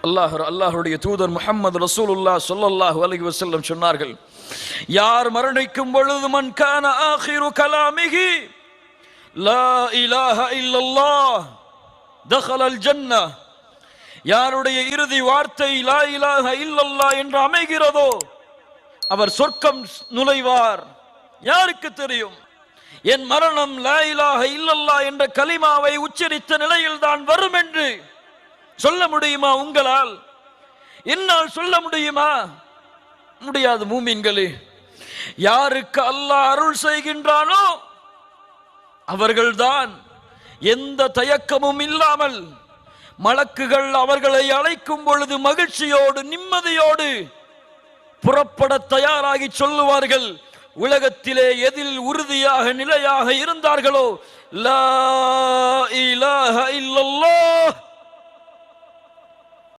அல்லாஹ்வுடைய தூதர் முஹம்மது ரசூலுல்லாஹ் ஸல்லல்லாஹு அலைஹி வஸல்லம் சொன்னார்கள், யார் மரணிக்கும் பொழுது மன் கான ஆகிரு கலாமிஹி லா இலாஹ இல்லல்லாஹ் தഖலல் ஜன்னah, யாருடைய இறுதி வார்த்தை லா இலாஹ இல்லல்லாஹ் என்று அமைகிறதோ அவர் சொர்க்கம் நுழைவார். யாருக்கு தெரியும் என் மரணம் லா இலாஹ இல்லல்லாஹ் என்ற கலிமாவை உச்சரித்த நிலையில் தான் வரும் என்று சொல்ல முடியுமா? உங்களால், என்னால் சொல்ல முடியுமா? முடியாது. மூமின்களே, யாருக்கு அல்லாஹ் அருள் செய்கின்றானோ அவர்கள்தான் எந்த தயக்கமும் இல்லாமல் மலக்குகள் அவர்களை அழைக்கும் பொழுது மகிழ்ச்சியோடு நிம்மதியோடு புறப்பட தயாராகி சொல்லுவார்கள், உலகத்திலே எதில் உறுதியாக நிலையாக இருந்தார்களோ லா இலாஹ இல்லல்லாஹ்